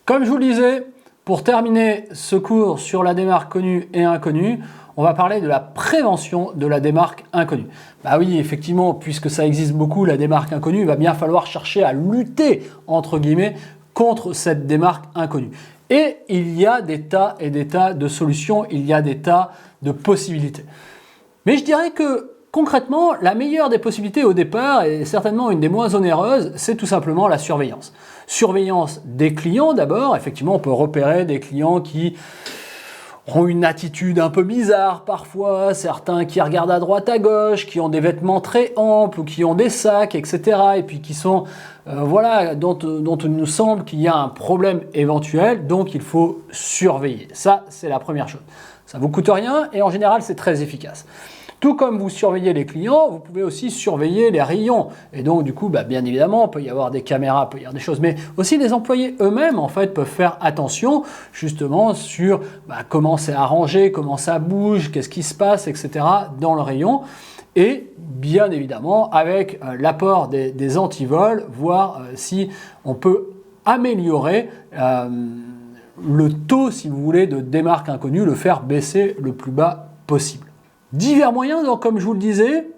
Comme je vous le disais, pour terminer ce cours sur la démarque connue et inconnue, on va parler de la prévention de la démarque inconnue. Bah oui, effectivement, puisque ça existe beaucoup, la démarque inconnue, il va bien falloir chercher à lutter, entre guillemets, contre cette démarque inconnue. Et il y a des tas et des tas de solutions, il y a des tas de possibilités. Mais je dirais que concrètement, la meilleure des possibilités au départ, et certainement une des moins onéreuses, c'est tout simplement la surveillance. Surveillance des clients d'abord, effectivement on peut repérer des clients qui ont une attitude un peu bizarre parfois, certains qui regardent à droite à gauche, qui ont des vêtements très amples ou qui ont des sacs, etc. Et puis qui sont, voilà, dont il nous semble qu'il y a un problème éventuel, donc il faut surveiller. Ça, c'est la première chose. Ça ne vous coûte rien et en général, c'est très efficace. Tout comme vous surveillez les clients, vous pouvez aussi surveiller les rayons. Et donc, du coup, bien évidemment, il peut y avoir des caméras, il peut y avoir des choses, mais aussi les employés eux-mêmes, en fait, peuvent faire attention justement sur comment c'est arrangé, comment ça bouge, qu'est-ce qui se passe, etc. dans le rayon. Et bien évidemment, avec l'apport des antivols, voir si on peut améliorer le taux, si vous voulez, de démarque inconnue, le faire baisser le plus bas possible. Divers moyens, donc comme je vous le disais,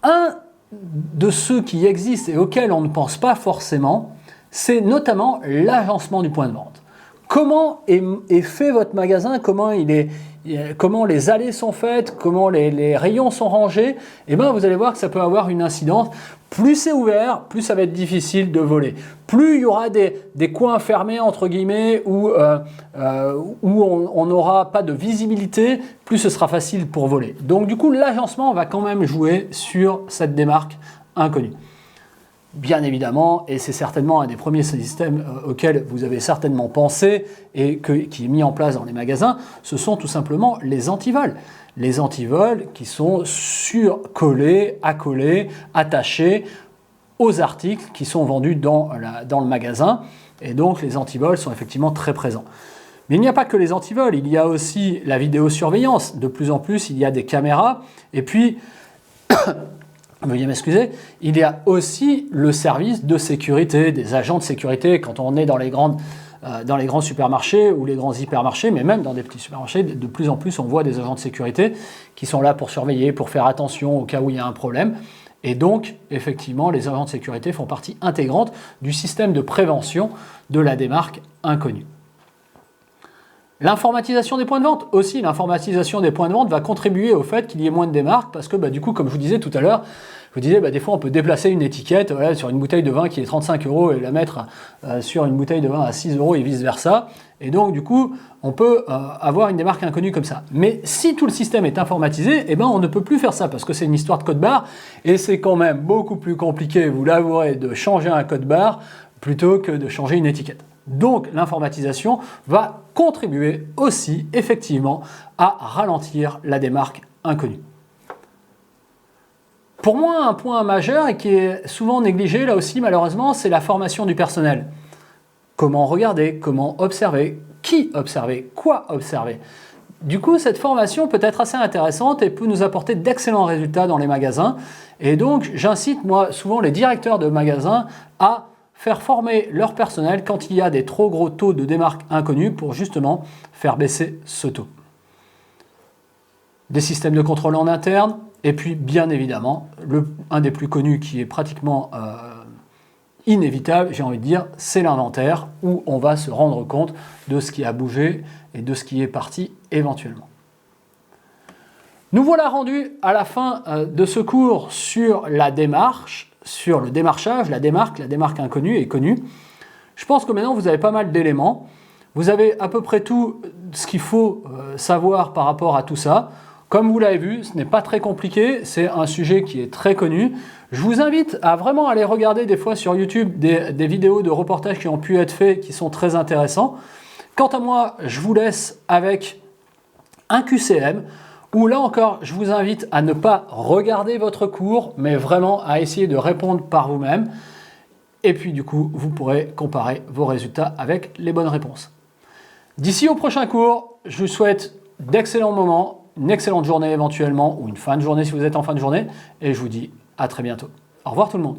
un de ceux qui existent et auxquels on ne pense pas forcément, c'est notamment l'agencement du point de vente. Comment est fait votre magasin, comment les allées sont faites, comment les rayons sont rangés, et vous allez voir que ça peut avoir une incidence. Plus c'est ouvert, plus ça va être difficile de voler. Plus il y aura des coins fermés, entre guillemets, où on n'aura pas de visibilité, plus ce sera facile pour voler. Donc du coup, l'agencement va quand même jouer sur cette démarque inconnue. Bien évidemment, et c'est certainement un des premiers systèmes auxquels vous avez certainement pensé et qui est mis en place dans les magasins, ce sont tout simplement les antivols. Les antivols qui sont collés, accolés, attachés aux articles qui sont vendus dans le magasin. Et donc les antivols sont effectivement très présents. Mais il n'y a pas que les antivols, il y a aussi la vidéosurveillance. De plus en plus, il y a des caméras. Et puis, veuillez m'excuser, il y a aussi le service de sécurité, des agents de sécurité. Quand on est dans les grands supermarchés ou les grands hypermarchés, mais même dans des petits supermarchés, de plus en plus on voit des agents de sécurité qui sont là pour surveiller, pour faire attention au cas où il y a un problème. Et donc, effectivement, les agents de sécurité font partie intégrante du système de prévention de la démarque inconnue. L'informatisation des points de vente aussi, l'informatisation des points de vente va contribuer au fait qu'il y ait moins de démarques parce que du coup, comme je vous disais tout à l'heure, je vous disais des fois on peut déplacer une étiquette sur une bouteille de vin qui est 35 € et la mettre sur une bouteille de vin à 6 € et vice versa. Et donc du coup, on peut avoir une démarque inconnue comme ça. Mais si tout le système est informatisé, on ne peut plus faire ça parce que c'est une histoire de code barre et c'est quand même beaucoup plus compliqué, vous l'avouerez, de changer un code barre plutôt que de changer une étiquette. Donc l'informatisation va contribuer aussi effectivement à ralentir la démarque inconnue. Pour moi, un point majeur et qui est souvent négligé là aussi malheureusement, c'est la formation du personnel. Comment regarder, comment observer, qui observer, quoi observer. Du coup, cette formation peut être assez intéressante et peut nous apporter d'excellents résultats dans les magasins. Et donc, j'incite moi souvent les directeurs de magasins à faire former leur personnel quand il y a des trop gros taux de démarque inconnue pour justement faire baisser ce taux. Des systèmes de contrôle en interne et puis bien évidemment, un des plus connus qui est pratiquement inévitable, j'ai envie de dire, c'est l'inventaire où on va se rendre compte de ce qui a bougé et de ce qui est parti éventuellement. Nous voilà rendus à la fin de ce cours sur la démarche, sur le démarchage, la démarque inconnue et connue. Je pense que maintenant vous avez pas mal d'éléments. Vous avez à peu près tout ce qu'il faut savoir par rapport à tout ça. Comme vous l'avez vu, ce n'est pas très compliqué, c'est un sujet qui est très connu. Je vous invite à vraiment aller regarder des fois sur YouTube des vidéos de reportages qui ont pu être faits, qui sont très intéressants. Quant à moi, je vous laisse avec un QCM, où là encore, je vous invite à ne pas regarder votre cours, mais vraiment à essayer de répondre par vous-même. Et puis du coup, vous pourrez comparer vos résultats avec les bonnes réponses. D'ici au prochain cours, je vous souhaite d'excellents moments, une excellente journée éventuellement, ou une fin de journée si vous êtes en fin de journée, et je vous dis à très bientôt. Au revoir tout le monde.